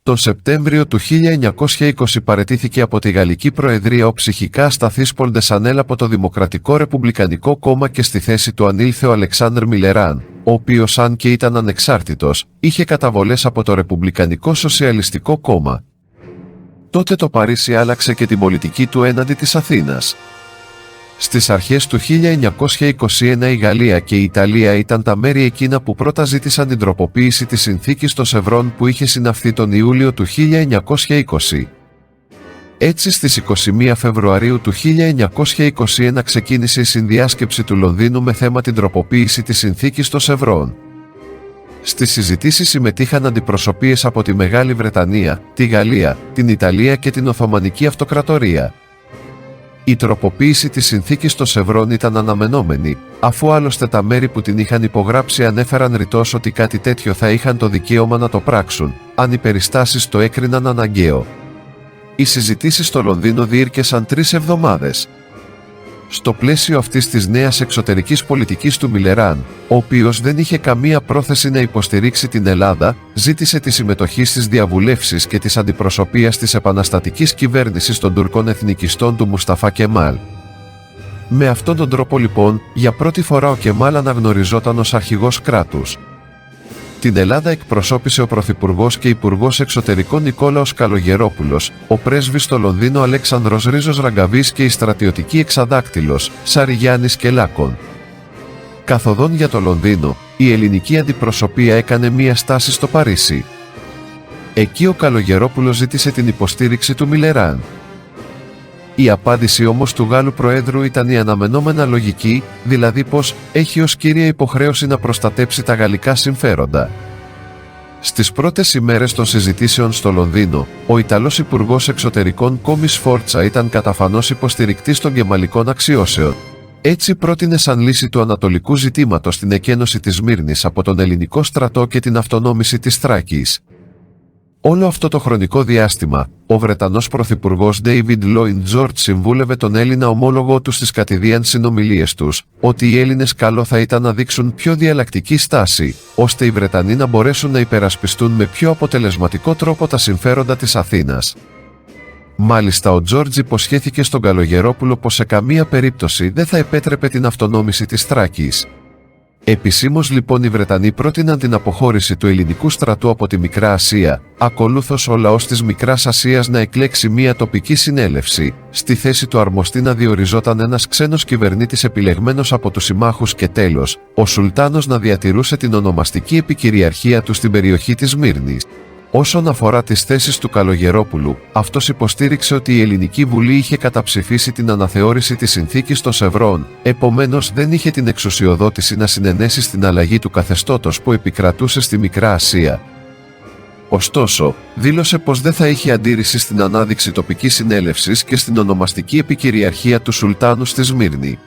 Τον Σεπτέμβριο του 1920 παραιτήθηκε από τη Γαλλική Προεδρία ο ψυχικά ασταθής Πολ Ντεσανέλ από το Δημοκρατικό Ρεπουμπλικανικό Κόμμα και στη θέση του ανήλθε ο Αλεξάνδρ Μιλεράν, ο οποίος αν και ήταν ανεξάρτητος, είχε καταβολές από το Ρεπουμπλικανικό Σοσιαλιστικό Κόμμα. Τότε το Παρίσι άλλαξε και την πολιτική του έναντι της Αθήνας. Στις αρχές του 1921 η Γαλλία και η Ιταλία ήταν τα μέρη εκείνα που πρώτα ζήτησαν την τροποποίηση της συνθήκης των Σευρών που είχε συναυθεί τον Ιούλιο του 1920. Έτσι στις 21 Φεβρουαρίου του 1921 ξεκίνησε η συνδιάσκεψη του Λονδίνου με θέμα την τροποποίηση της συνθήκης των Σευρών. Στις συζητήσεις συμμετείχαν αντιπροσωπείες από τη Μεγάλη Βρετανία, τη Γαλλία, την Ιταλία και την Οθωμανική Αυτοκρατορία. Η τροποποίηση της συνθήκης των Σευρών ήταν αναμενόμενη, αφού άλλωστε τα μέρη που την είχαν υπογράψει ανέφεραν ρητός ότι κάτι τέτοιο θα είχαν το δικαίωμα να το πράξουν, αν οι περιστάσεις το έκριναν αναγκαίο. Οι συζητήσεις στο Λονδίνο διήρκεσαν 3 εβδομάδες. Στο πλαίσιο αυτής της νέας εξωτερικής πολιτικής του Μιλεράν, ο οποίος δεν είχε καμία πρόθεση να υποστηρίξει την Ελλάδα, ζήτησε τη συμμετοχή στις διαβουλεύσεις και της αντιπροσωπείας της επαναστατικής κυβέρνησης των Τουρκών εθνικιστών του Μουσταφά Κεμάλ. Με αυτόν τον τρόπο λοιπόν, για πρώτη φορά ο Κεμάλ αναγνωριζόταν ως αρχηγός κράτους. Την Ελλάδα εκπροσώπησε ο Πρωθυπουργός και Υπουργός Εξωτερικών Νικόλαος Καλογερόπουλος, ο πρέσβης στο Λονδίνο Αλέξανδρος Ρίζος Ραγκαβής και η στρατιωτική εξαδάκτυλος Σαριγιάννης Κελάκων. Καθοδόν για το Λονδίνο, η ελληνική αντιπροσωπεία έκανε μία στάση στο Παρίσι. Εκεί ο Καλογερόπουλος ζήτησε την υποστήριξη του Μιλεράν. Η απάντηση όμως του Γάλλου Προέδρου ήταν η αναμενόμενα λογική, δηλαδή πως έχει ως κύρια υποχρέωση να προστατέψει τα γαλλικά συμφέροντα. Στις πρώτες ημέρες των συζητήσεων στο Λονδίνο, ο Ιταλός Υπουργός Εξωτερικών Κόμι Σφόρτσα ήταν καταφανώς υποστηρικτής των κεμαλικών αξιώσεων. Έτσι πρότεινε σαν λύση του ανατολικού ζητήματος την εκένωση της Σμύρνης από τον ελληνικό στρατό και την αυτονόμηση της Θράκης. Όλο αυτό το χρονικό διάστημα, ο Βρετανός Πρωθυπουργός David Lloyd George συμβούλευε τον Έλληνα ομόλογο του στις κατηδίαν συνομιλίες τους, ότι οι Έλληνες καλό θα ήταν να δείξουν πιο διαλλακτική στάση, ώστε οι Βρετανοί να μπορέσουν να υπερασπιστούν με πιο αποτελεσματικό τρόπο τα συμφέροντα της Αθήνας. Μάλιστα ο Τζόρτζ υποσχέθηκε στον Καλογερόπουλο πως σε καμία περίπτωση δεν θα επέτρεπε την αυτονόμηση της Θράκης. Επισήμως λοιπόν οι Βρετανοί πρότειναν την αποχώρηση του ελληνικού στρατού από τη Μικρά Ασία, ακολούθως ο λαός της Μικράς Ασίας να εκλέξει μια τοπική συνέλευση, στη θέση του αρμοστή να διοριζόταν ένας ξένος κυβερνήτης επιλεγμένος από τους συμμάχους και τέλος, ο Σουλτάνος να διατηρούσε την ονομαστική επικυριαρχία του στην περιοχή της Σμύρνης. Όσον αφορά τις θέσεις του Καλογερόπουλου, αυτός υποστήριξε ότι η Ελληνική Βουλή είχε καταψηφίσει την αναθεώρηση της συνθήκης των Σευρών, επομένως δεν είχε την εξουσιοδότηση να συνενέσει στην αλλαγή του καθεστώτος που επικρατούσε στη Μικρά Ασία. Ωστόσο, δήλωσε πως δεν θα είχε αντίρρηση στην ανάδειξη τοπικής συνέλευσης και στην ονομαστική επικυριαρχία του Σουλτάνου στη Σμύρνη.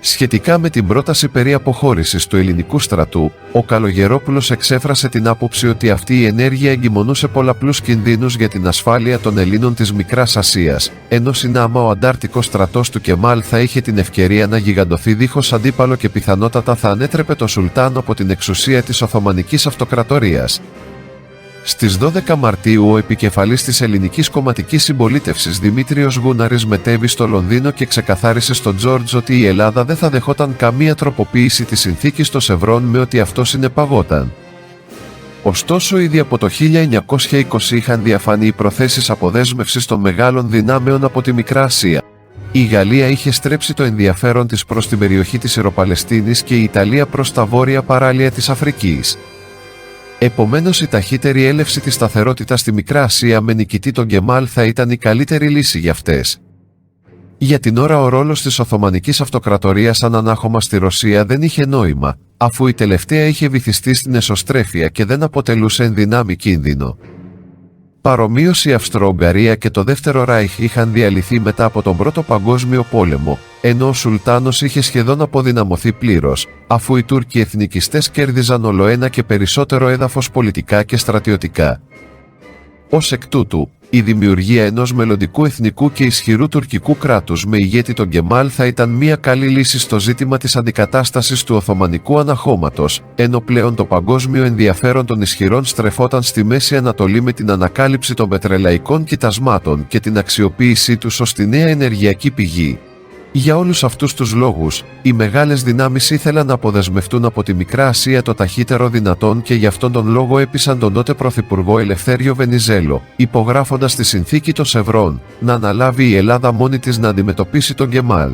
Σχετικά με την πρόταση περί αποχώρησης του ελληνικού στρατού, ο Καλογερόπουλος εξέφρασε την άποψη ότι αυτή η ενέργεια εγκυμονούσε πολλαπλούς κινδύνους για την ασφάλεια των Ελλήνων της Μικράς Ασίας, ενώ συνάμα ο αντάρτικος στρατός του Κεμάλ θα είχε την ευκαιρία να γιγαντωθεί δίχως αντίπαλο και πιθανότατα θα ανέτρεπε το Σουλτάνο από την εξουσία της Οθωμανικής Αυτοκρατορίας. Στις 12 Μαρτίου ο επικεφαλής της ελληνικής κομματικής συμπολίτευσης Δημήτριος Γούναρης μετέβη στο Λονδίνο και ξεκαθάρισε στον Τζόρτζ ότι η Ελλάδα δεν θα δεχόταν καμία τροποποίηση της συνθήκης των Σευρών με ότι αυτό συνεπαγόταν. Ωστόσο ήδη από το 1920 είχαν διαφανεί οι προθέσεις αποδέσμευσης των μεγάλων δυνάμεων από τη Μικρά Ασία. Η Γαλλία είχε στρέψει το ενδιαφέρον της προς την περιοχή της Ιεροπαλαιστίνης και η Ιταλία προς τα βόρεια παράλια της Αφρικής. Επομένως η ταχύτερη έλευση της σταθερότητας στη Μικρά Ασία με νικητή τον Κεμάλ θα ήταν η καλύτερη λύση για αυτές. Για την ώρα ο ρόλος της Οθωμανικής Αυτοκρατορίας σαν ανάχωμα στη Ρωσία δεν είχε νόημα, αφού η τελευταία είχε βυθιστεί στην εσωστρέφεια και δεν αποτελούσε ενδυνάμει κίνδυνο. Παρομοίως η Αυστρο-Ουγγαρία και το Δεύτερο Ράιχ είχαν διαλυθεί μετά από τον Πρώτο Παγκόσμιο Πόλεμο, ενώ ο Σουλτάνος είχε σχεδόν αποδυναμωθεί πλήρως, αφού οι Τούρκοι εθνικιστές κέρδιζαν ολοένα και περισσότερο έδαφος πολιτικά και στρατιωτικά. Ως εκ τούτου, Η δημιουργία ενός μελλοντικού εθνικού και ισχυρού τουρκικού κράτους με ηγέτη τον Κεμάλ θα ήταν μια καλή λύση στο ζήτημα της αντικατάστασης του Οθωμανικού αναχώματος, ενώ πλέον το παγκόσμιο ενδιαφέρον των ισχυρών στρεφόταν στη Μέση Ανατολή με την ανακάλυψη των πετρελαϊκών κοιτασμάτων και την αξιοποίησή τους ως τη νέα ενεργειακή πηγή. Για όλους αυτούς τους λόγους, οι μεγάλες δυνάμεις ήθελαν να αποδεσμευτούν από τη Μικρά Ασία το ταχύτερο δυνατόν και γι' αυτόν τον λόγο έπεισαν τον τότε Πρωθυπουργό Ελευθέριο Βενιζέλο, υπογράφοντας τη συνθήκη των Σευρών, να αναλάβει η Ελλάδα μόνη της να αντιμετωπίσει τον Κεμάλ.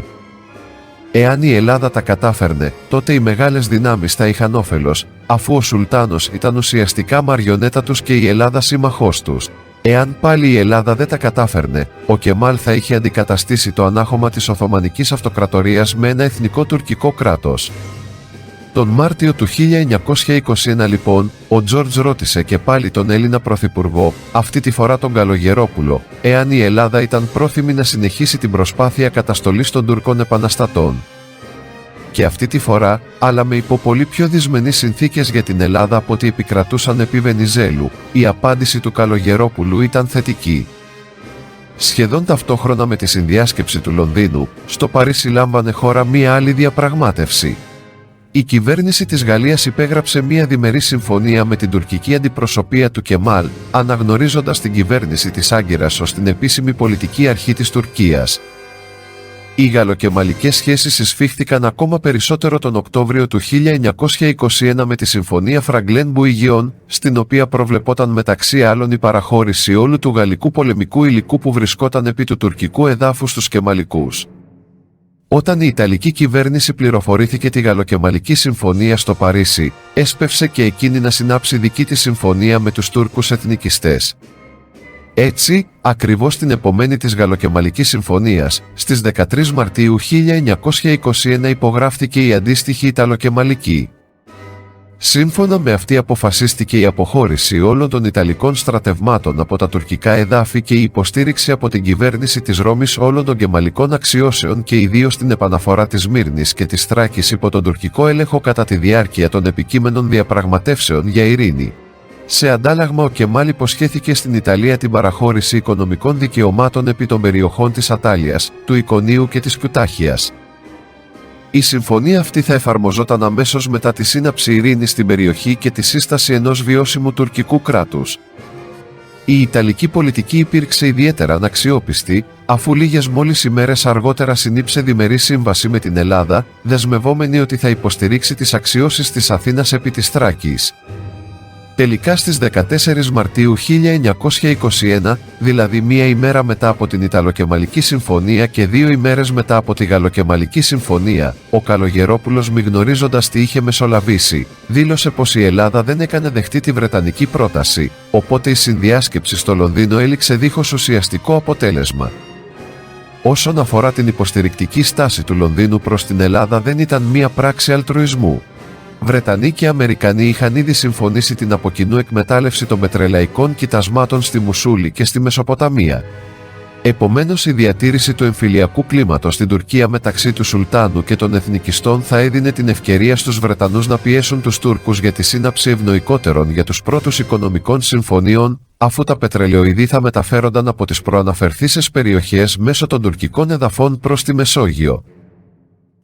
Εάν η Ελλάδα τα κατάφερνε, τότε οι μεγάλες δυνάμεις θα είχαν όφελος, αφού ο Σουλτάνος ήταν ουσιαστικά μαριονέτα τους και η Ελλάδα σύμμαχός τους. Εάν πάλι η Ελλάδα δεν τα κατάφερνε, ο Κεμάλ θα είχε αντικαταστήσει το ανάχωμα της Οθωμανικής Αυτοκρατορίας με ένα εθνικό τουρκικό κράτος. Τον Μάρτιο του 1921 λοιπόν, ο Τζόρτζ ρώτησε και πάλι τον Έλληνα Πρωθυπουργό, αυτή τη φορά τον Καλογερόπουλο, εάν η Ελλάδα ήταν πρόθυμη να συνεχίσει την προσπάθεια καταστολής των Τουρκών επαναστατών. Και αυτή τη φορά, αλλά με υπό πολύ πιο δυσμενείς συνθήκες για την Ελλάδα από ό,τι επικρατούσαν επί Βενιζέλου, η απάντηση του Καλογερόπουλου ήταν θετική. Σχεδόν ταυτόχρονα με τη συνδιάσκεψη του Λονδίνου, στο Παρίσι λάμβανε χώρα μία άλλη διαπραγμάτευση. Η κυβέρνηση της Γαλλίας υπέγραψε μία διμερή συμφωνία με την τουρκική αντιπροσωπεία του Κεμάλ, αναγνωρίζοντας την κυβέρνηση της Άγκυρας ως την επίσημη πολιτική αρχή της Τουρκίας. Οι γαλλοκεμαλικές σχέσεις εισφίχθηκαν ακόμα περισσότερο τον Οκτώβριο του 1921 με τη Συμφωνία Φραγκλέν-Μπουιγιόν, στην οποία προβλεπόταν μεταξύ άλλων η παραχώρηση όλου του γαλλικού πολεμικού υλικού που βρισκόταν επί του τουρκικού εδάφους στους Κεμαλικούς. Όταν η Ιταλική κυβέρνηση πληροφορήθηκε τη Γαλλοκεμαλική Συμφωνία στο Παρίσι, έσπευσε και εκείνη να συνάψει δική της συμφωνία με τους Τούρκους εθνικιστές. Έτσι, ακριβώς την επομένη της Γαλλοκεμαλικής Συμφωνίας, στις 13 Μαρτίου 1921 υπογράφτηκε η αντίστοιχη Ιταλοκεμαλική. Σύμφωνα με αυτή αποφασίστηκε η αποχώρηση όλων των Ιταλικών στρατευμάτων από τα τουρκικά εδάφη και η υποστήριξη από την κυβέρνηση της Ρώμης όλων των κεμαλικών αξιώσεων και ιδίως την επαναφορά της Μύρνης και της Θράκης υπό τον τουρκικό έλεγχο κατά τη διάρκεια των επικείμενων διαπραγματεύσεων για ειρήνη. Σε αντάλλαγμα ο Κεμάλ υποσχέθηκε στην Ιταλία την παραχώρηση οικονομικών δικαιωμάτων επί των περιοχών της Ατάλειας, του Ικονίου και της Κουτάχιας. Η συμφωνία αυτή θα εφαρμοζόταν αμέσως μετά τη σύναψη ειρήνης στην περιοχή και τη σύσταση ενός βιώσιμου τουρκικού κράτους. Η Ιταλική πολιτική υπήρξε ιδιαίτερα αναξιόπιστη, αφού λίγες μόλις ημέρες αργότερα συνήψε διμερή σύμβαση με την Ελλάδα, δεσμευόμενη ότι θα υποστηρίξει τις αξιώσεις της Αθήνας επί της Θράκης. Τελικά στις 14 Μαρτίου 1921, δηλαδή μία ημέρα μετά από την Ιταλοκεμαλική Συμφωνία και 2 ημέρες μετά από τη Γαλλοκεμαλική Συμφωνία, ο Καλογερόπουλος, μη γνωρίζοντας τι είχε μεσολαβήσει, δήλωσε πως η Ελλάδα δεν έκανε δεχτή τη βρετανική πρόταση, οπότε η συνδιάσκεψη στο Λονδίνο έληξε δίχως ουσιαστικό αποτέλεσμα. Όσον αφορά την υποστηρικτική στάση του Λονδίνου προς την Ελλάδα, δεν ήταν μία πράξη αλτρουισμού. Βρετανοί και Αμερικανοί είχαν ήδη συμφωνήσει την από κοινού εκμετάλλευση των πετρελαϊκών κοιτασμάτων στη Μουσούλη και στη Μεσοποταμία. Επομένως, η διατήρηση του εμφυλιακού κλίματος στην Τουρκία μεταξύ του Σουλτάνου και των εθνικιστών θα έδινε την ευκαιρία στους Βρετανούς να πιέσουν τους Τούρκους για τη σύναψη ευνοϊκότερων για τους πρώτους οικονομικών συμφωνίων, αφού τα πετρελαιοειδή θα μεταφέρονταν από τις προαναφερθήσεις περιοχές μέσω των τουρκικών εδαφών προς τη Μεσόγειο.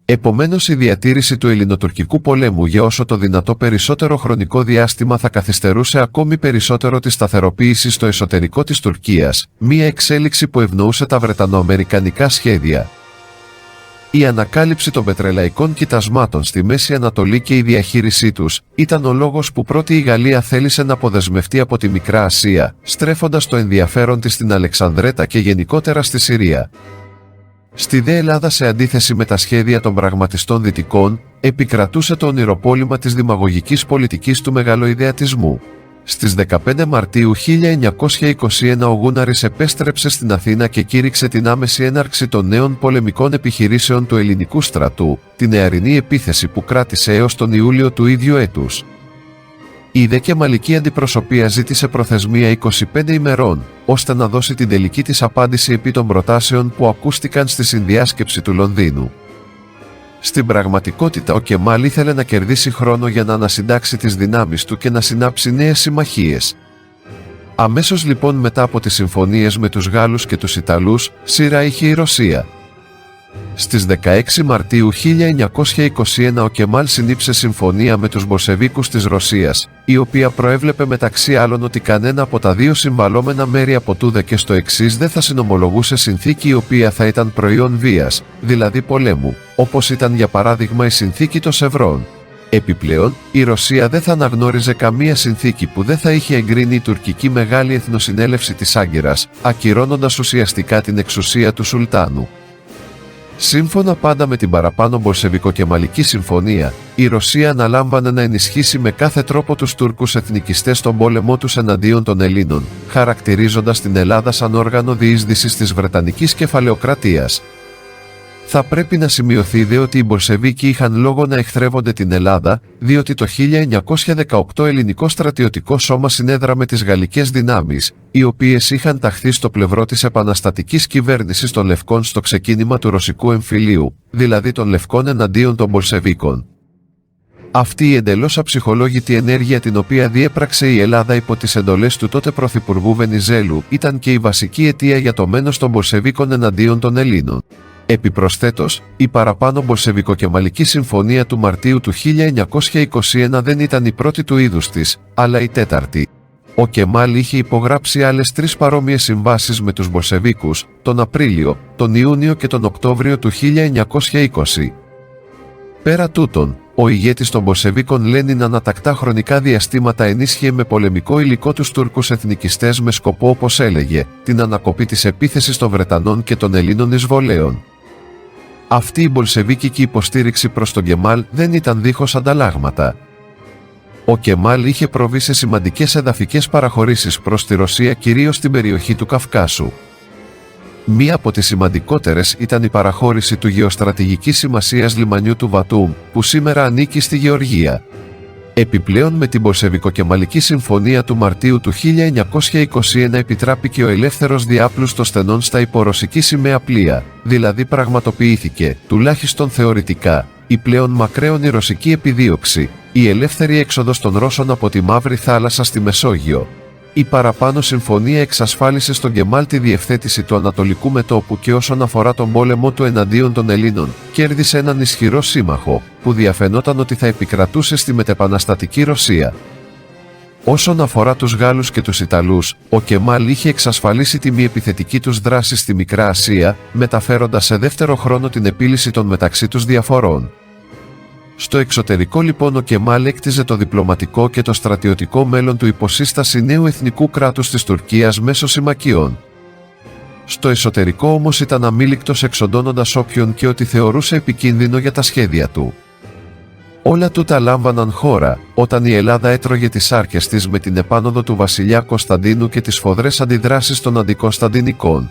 Επομένως, η διατήρηση του ελληνοτουρκικού πολέμου για όσο το δυνατό περισσότερο χρονικό διάστημα θα καθυστερούσε ακόμη περισσότερο τη σταθεροποίηση στο εσωτερικό της Τουρκίας, μία εξέλιξη που ευνοούσε τα βρετανοαμερικανικά σχέδια. Η ανακάλυψη των πετρελαϊκών κοιτασμάτων στη Μέση Ανατολή και η διαχείρισή τους ήταν ο λόγος που πρώτη η Γαλλία θέλησε να αποδεσμευτεί από τη Μικρά Ασία, στρέφοντας το ενδιαφέρον της στην Αλεξανδρέτα και γενικότερα στη Συρία. Στη δε Ελλάδα, σε αντίθεση με τα σχέδια των πραγματιστών δυτικών, επικρατούσε το ονειροπόλημα της δημαγωγικής πολιτικής του μεγαλοειδεατισμού. Στις 15 Μαρτίου 1921 ο Γούναρης επέστρεψε στην Αθήνα και κήρυξε την άμεση έναρξη των νέων πολεμικών επιχειρήσεων του ελληνικού στρατού, την νεαρινή επίθεση που κράτησε έως τον Ιούλιο του ίδιου έτους. Η δε κεμαλική αντιπροσωπεία ζήτησε προθεσμία 25 ημερών, ώστε να δώσει την τελική της απάντηση επί των προτάσεων που ακούστηκαν στη συνδιάσκεψη του Λονδίνου. Στην πραγματικότητα, ο Κεμάλ ήθελε να κερδίσει χρόνο για να ανασυντάξει τις δυνάμεις του και να συνάψει νέες συμμαχίες. Αμέσως λοιπόν μετά από τις συμφωνίες με τους Γάλλους και τους Ιταλούς, σειρά είχε η Ρωσία. Στις 16 Μαρτίου 1921 ο Κεμάλ συνήψε συμφωνία με τους Μπολσεβίκους της Ρωσίας, η οποία προέβλεπε μεταξύ άλλων ότι κανένα από τα δύο συμβαλόμενα μέρη από τούδε και στο εξής δεν θα συνομολογούσε συνθήκη η οποία θα ήταν προϊόν βίας, δηλαδή πολέμου, όπως ήταν για παράδειγμα η συνθήκη των Σευρών. Επιπλέον, η Ρωσία δεν θα αναγνώριζε καμία συνθήκη που δεν θα είχε εγκρίνει η τουρκική Μεγάλη Εθνοσυνέλευση της Άγκυρας, ακυρώνοντας ουσιαστικά την εξουσία του Σουλτάνου. Σύμφωνα πάντα με την παραπάνω Μπολσεβικο-Κεμαλική συμφωνία, η Ρωσία αναλάμβανε να ενισχύσει με κάθε τρόπο τους Τούρκους εθνικιστές στον πόλεμό τους εναντίον των Ελλήνων, χαρακτηρίζοντας την Ελλάδα σαν όργανο διείσδυσης της Βρετανικής κεφαλαιοκρατίας. Θα πρέπει να σημειωθεί δε ότι οι Μπολσεβίκοι είχαν λόγο να εχθρεύονται την Ελλάδα, διότι το 1918 ελληνικό στρατιωτικό σώμα συνέδραμε τις γαλλικές δυνάμεις, οι οποίες είχαν ταχθεί στο πλευρό της επαναστατικής κυβέρνησης των Λευκών στο ξεκίνημα του ρωσικού εμφυλίου, δηλαδή των Λευκών εναντίον των Μπολσεβίκων. Αυτή η εντελώς αψυχολόγητη ενέργεια την οποία διέπραξε η Ελλάδα υπό τις εντολές του τότε Πρωθυπουργού Βενιζέλου ήταν και η βασική αιτία για το μένος των Μπολσεβίκων εναντίον των Ελλήνων. Επιπροσθέτως, η παραπάνω Μπολσεβικο-Κεμαλική συμφωνία του Μαρτίου του 1921 δεν ήταν η πρώτη του είδους της, αλλά η τέταρτη. Ο Κεμάλ είχε υπογράψει άλλες 3 παρόμοιες συμβάσεις με τους Μπολσεβίκους, τον Απρίλιο, τον Ιούνιο και τον Οκτώβριο του 1920. Πέρα τούτων, ο ηγέτης των Μπολσεβίκων Λένιν ανατακτά χρονικά διαστήματα ενίσχυε με πολεμικό υλικό τους Τούρκους εθνικιστές με σκοπό, όπως έλεγε, την ανακοπή της επίθεσης των Βρετανών και των Ελλήνων εισβολέων. Αυτή η μπολσεβίκικη υποστήριξη προς τον Κεμάλ δεν ήταν δίχως ανταλλάγματα. Ο Κεμάλ είχε προβεί σε σημαντικές εδαφικές παραχωρήσεις προς τη Ρωσία, κυρίως στην περιοχή του Καυκάσου. Μία από τις σημαντικότερες ήταν η παραχώρηση του γεωστρατηγικής σημασίας λιμανιού του Βατούμ, που σήμερα ανήκει στη Γεωργία. Επιπλέον, με την Μπολσεβικο-Κεμαλική συμφωνία του Μαρτίου του 1921 επιτράπηκε ο ελεύθερος διάπλους των στενών στα υπορωσική σημαία πλοία, δηλαδή πραγματοποιήθηκε, τουλάχιστον θεωρητικά, η πλέον μακραίωνη ρωσική επιδίωξη, η ελεύθερη έξοδος των Ρώσων από τη Μαύρη Θάλασσα στη Μεσόγειο. Η παραπάνω συμφωνία εξασφάλισε στον Κεμάλ τη διευθέτηση του Ανατολικού μετώπου και όσον αφορά τον πόλεμο του εναντίον των Ελλήνων, κέρδισε έναν ισχυρό σύμμαχο, που διαφαινόταν ότι θα επικρατούσε στη μετεπαναστατική Ρωσία. Όσον αφορά τους Γάλλους και τους Ιταλούς, ο Κεμάλ είχε εξασφαλίσει τη μη επιθετική τους δράση στη Μικρά Ασία, μεταφέροντας σε δεύτερο χρόνο την επίλυση των μεταξύ τους διαφορών. Στο εξωτερικό λοιπόν ο Κεμάλ έκτιζε το διπλωματικό και το στρατιωτικό μέλλον του υποσύσταση νέου εθνικού κράτους της Τουρκίας μέσω συμμαχιών. Στο εσωτερικό όμως ήταν αμήλικτος, εξοντώνοντας όποιον και ό,τι θεωρούσε επικίνδυνο για τα σχέδια του. Όλα τούτα λάμβαναν χώρα όταν η Ελλάδα έτρωγε τις άρκες της με την επάνωδο του βασιλιά Κωνσταντίνου και τις σφοδρές αντιδράσεις των αντικωνσταντινικών.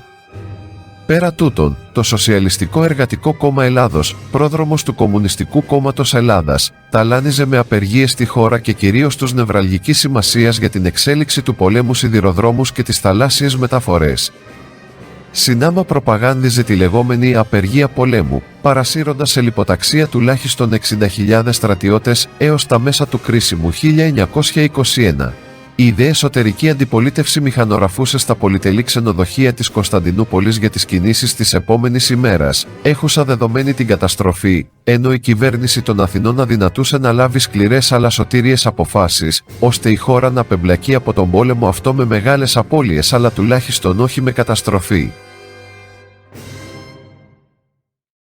Πέρα τούτων, το Σοσιαλιστικό Εργατικό Κόμμα Ελλάδος, πρόδρομος του Κομμουνιστικού Κόμματος Ελλάδας, ταλάνιζε με απεργίες τη χώρα και κυρίως τους νευραλγικής σημασίας για την εξέλιξη του πολέμου σιδηροδρόμους και τις θαλάσσιες μεταφορές. Συνάμα προπαγάνδιζε τη λεγόμενη απεργία πολέμου, παρασύροντας σε λιποταξία τουλάχιστον 60.000 στρατιώτες έως τα μέσα του κρίσιμου 1921. Η ιδέα εσωτερική αντιπολίτευση μηχανογραφούσε στα πολυτελή ξενοδοχεία της Κωνσταντινούπολης για τις κινήσεις της επόμενης ημέρας, έχουσα δεδομένη την καταστροφή, ενώ η κυβέρνηση των Αθηνών αδυνατούσε να λάβει σκληρές αλλά σωτήριες αποφάσεις, ώστε η χώρα να απεμπλακεί από τον πόλεμο αυτό με μεγάλες απώλειες αλλά τουλάχιστον όχι με καταστροφή.